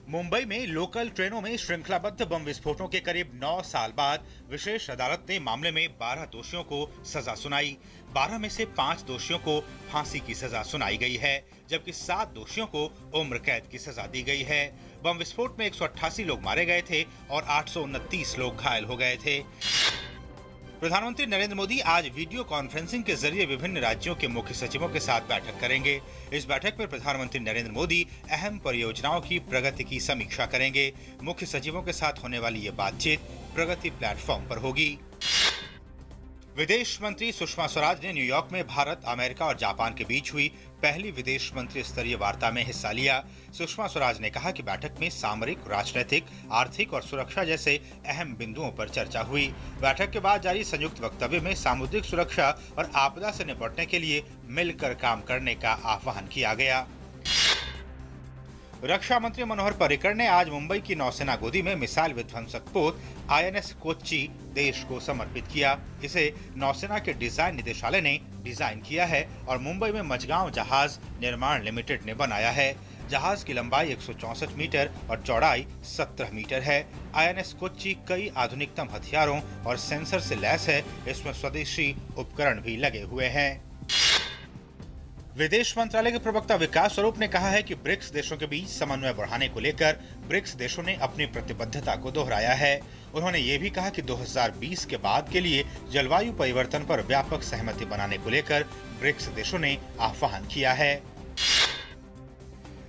मुंबई में लोकल ट्रेनों में श्रृंखलाबद्ध बम विस्फोटों के करीब 9 साल बाद विशेष अदालत ने मामले में 12 दोषियों को सजा सुनाई। 12 में से 5 दोषियों को फांसी की सजा सुनाई गई है, जबकि 7 दोषियों को उम्र कैद की सजा दी गई है। बम विस्फोट में 188 लोग मारे गए थे और 829 लोग घायल हो गए थे। प्रधानमंत्री नरेंद्र मोदी आज वीडियो कॉन्फ्रेंसिंग के जरिए विभिन्न राज्यों के मुख्य सचिवों के साथ बैठक करेंगे। इस बैठक में प्रधानमंत्री नरेंद्र मोदी अहम परियोजनाओं की प्रगति की समीक्षा करेंगे। मुख्य सचिवों के साथ होने वाली ये बातचीत प्रगति प्लेटफॉर्म पर होगी। विदेश मंत्री सुषमा स्वराज ने न्यूयॉर्क में भारत, अमेरिका और जापान के बीच हुई पहली विदेश मंत्री स्तरीय वार्ता में हिस्सा लिया। सुषमा स्वराज ने कहा कि बैठक में सामरिक, राजनीतिक, आर्थिक और सुरक्षा जैसे अहम बिंदुओं पर चर्चा हुई। बैठक के बाद जारी संयुक्त वक्तव्य में सामुद्रिक सुरक्षा और आपदा से निपटने के लिए मिलकर काम करने का आह्वान किया गया। रक्षा मंत्री मनोहर पर्रिकर ने आज मुंबई की नौसेना गोदी में मिसाइल विध्वंसक पोत INS कोच्चि देश को समर्पित किया। इसे नौसेना के डिजाइन निदेशालय ने डिजाइन किया है और मुंबई में मझगांव जहाज निर्माण लिमिटेड ने बनाया है। जहाज की लंबाई 164 मीटर और चौड़ाई 17 मीटर है। INS कोच्चि कई आधुनिकतम हथियारों और सेंसर से लैस है। इसमें स्वदेशी उपकरण भी लगे हुए हैं। विदेश मंत्रालय के प्रवक्ता विकास स्वरूप ने कहा है कि ब्रिक्स देशों के बीच समन्वय बढ़ाने को लेकर ब्रिक्स देशों ने अपनी प्रतिबद्धता को दोहराया है। उन्होंने ये भी कहा कि 2020 के बाद के लिए जलवायु परिवर्तन पर व्यापक सहमति बनाने को लेकर ब्रिक्स देशों ने आह्वान किया है।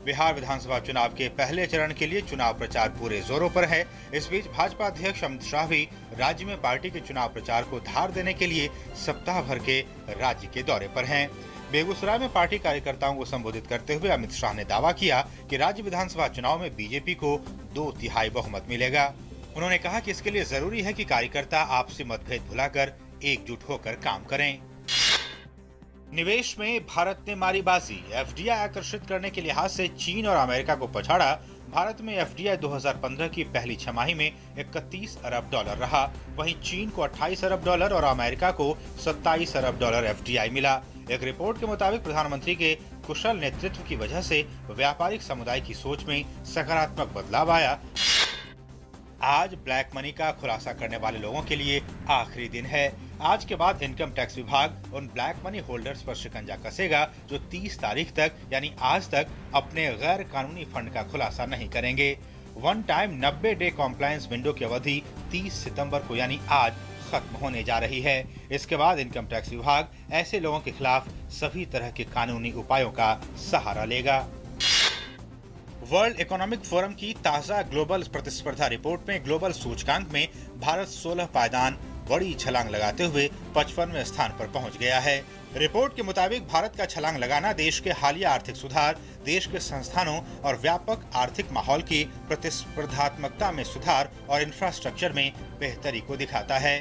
बिहार विधानसभा चुनाव के पहले चरण के लिए चुनाव प्रचार पूरे जोरों पर है। इस बीच भाजपा अध्यक्ष अमित शाह भी राज्य में पार्टी के चुनाव प्रचार को धार देने के लिए सप्ताह भर के राज्य के दौरे पर हैं। बेगूसराय में पार्टी कार्यकर्ताओं को संबोधित करते हुए अमित शाह ने दावा किया कि राज्य विधानसभा चुनाव में बीजेपी को 2/3 बहुमत मिलेगा। उन्होंने कहा कि इसके लिए जरूरी है कि कार्यकर्ता आपसी मतभेद भुलाकर एकजुट होकर काम करें। निवेश में भारत ने मारी बाजी। FDI आकर्षित करने के लिहाज से चीन और अमेरिका को पछाड़ा। भारत में FDI 2015 की पहली छमाही में 31 अरब डॉलर रहा। वहीं चीन को 28 अरब डॉलर और अमेरिका को 27 अरब डॉलर FDI मिला। एक रिपोर्ट के मुताबिक प्रधानमंत्री के कुशल नेतृत्व की वजह से व्यापारिक समुदाय की सोच में सकारात्मक बदलाव आया। आज ब्लैक मनी का खुलासा करने वाले लोगों के लिए आखिरी दिन है। आज के बाद इनकम टैक्स विभाग उन ब्लैक मनी होल्डर्स पर शिकंजा कसेगा जो 30 तारीख तक यानी आज तक अपने गैर कानूनी फंड का खुलासा नहीं करेंगे। One time 90 day compliance window की अवधि 30 सितंबर को यानी आज खत्म होने जा रही है। इसके बाद इनकम टैक्स विभाग ऐसे लोगों के खिलाफ सभी तरह के कानूनी उपायों का सहारा लेगा। वर्ल्ड इकोनॉमिक फोरम की ताजा ग्लोबल प्रतिस्पर्धा रिपोर्ट में ग्लोबल सूचकांक में भारत 16 पायदान बड़ी छलांग लगाते हुए 55वें स्थान पर पहुंच गया है। रिपोर्ट के मुताबिक भारत का छलांग लगाना देश के हालिया आर्थिक सुधार, देश के संस्थानों और व्यापक आर्थिक माहौल की प्रतिस्पर्धात्मकता में सुधार और इंफ्रास्ट्रक्चर में बेहतरी को दिखाता है।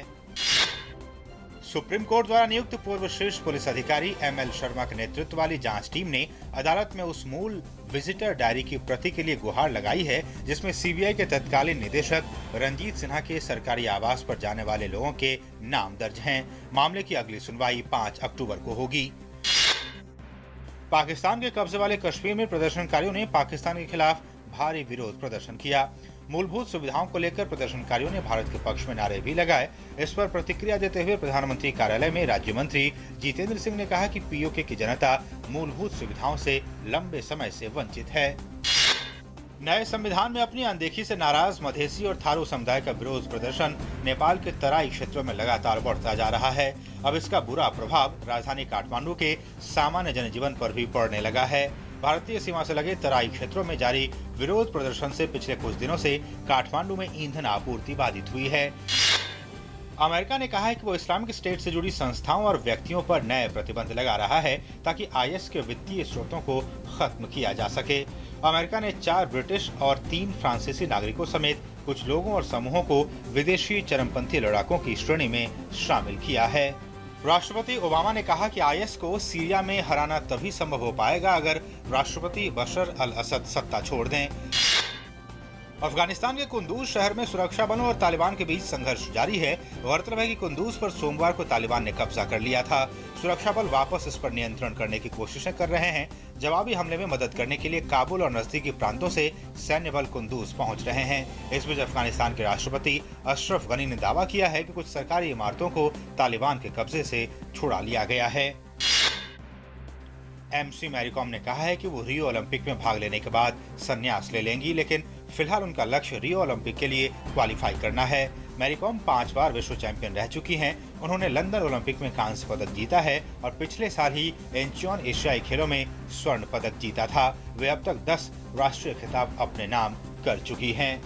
सुप्रीम कोर्ट द्वारा नियुक्त पूर्व शीर्ष पुलिस अधिकारी ML शर्मा के नेतृत्व वाली जांच टीम ने अदालत में उस मूल विजिटर डायरी की प्रति के लिए गुहार लगाई है जिसमें CBI के तत्कालीन निदेशक रंजीत सिन्हा के सरकारी आवास पर जाने वाले लोगों के नाम दर्ज हैं। मामले की अगली सुनवाई 5 अक्टूबर को होगी। पाकिस्तान के कब्जे वाले कश्मीर में प्रदर्शनकारियों ने पाकिस्तान के खिलाफ भारी विरोध प्रदर्शन किया। मूलभूत सुविधाओं को लेकर प्रदर्शनकारियों ने भारत के पक्ष में नारे भी लगाए। इस पर प्रतिक्रिया देते हुए प्रधानमंत्री कार्यालय में राज्य मंत्री जितेंद्र सिंह ने कहा कि POK की जनता मूलभूत सुविधाओं से लंबे समय से वंचित है। नए संविधान में अपनी अनदेखी से नाराज मधेसी और थारू समुदाय का विरोध प्रदर्शन नेपाल के तराई क्षेत्रों में लगातार बढ़ता जा रहा है। अब इसका बुरा प्रभाव राजधानी काठमांडू के सामान्य जनजीवन पर भी पड़ने लगा है। भारतीय सीमा से लगे तराई क्षेत्रों में जारी विरोध प्रदर्शन से पिछले कुछ दिनों से काठमांडू में ईंधन आपूर्ति बाधित हुई है। अमेरिका ने कहा है कि वो इस्लामिक स्टेट से जुड़ी संस्थाओं और व्यक्तियों पर नए प्रतिबंध लगा रहा है ताकि IS के वित्तीय स्रोतों को खत्म किया जा सके। अमेरिका ने 4 ब्रिटिश और 3 फ्रांसीसी नागरिकों समेत कुछ लोगों और समूहों को विदेशी चरमपंथी लड़ाकों की श्रेणी में शामिल किया है। राष्ट्रपति ओबामा ने कहा कि IS को सीरिया में हराना तभी संभव हो पाएगा अगर राष्ट्रपति बशर अल असद सत्ता छोड़ दें। अफगानिस्तान के कुंदूज शहर में सुरक्षा बलों और तालिबान के बीच संघर्ष जारी है। गौरतलब है कि कुंदूज पर सोमवार को तालिबान ने कब्जा कर लिया था। सुरक्षा बल वापस इस पर नियंत्रण करने की कोशिशें कर रहे हैं। जवाबी हमले में मदद करने के लिए काबुल और नजदीकी प्रांतों से सैन्य बल कुंदूज पहुंच रहे हैं। इस बीच अफगानिस्तान के राष्ट्रपति अशरफ गनी ने दावा किया है कि कुछ सरकारी इमारतों को तालिबान के कब्जे से छुड़ा लिया गया है। एमसी मैरीकॉम ने कहा है कि वो रियो ओलंपिक में भाग लेने के बाद संन्यास ले लेंगी, लेकिन फिलहाल उनका लक्ष्य रियो ओलंपिक के लिए क्वालिफाई करना है। मैरीकॉम 5 बार विश्व चैंपियन रह चुकी हैं। उन्होंने लंदन ओलंपिक में कांस्य पदक जीता है और पिछले साल ही इंचियोन एशियाई खेलों में स्वर्ण पदक जीता था। वे अब तक 10 राष्ट्रीय खिताब अपने नाम कर चुकी हैं।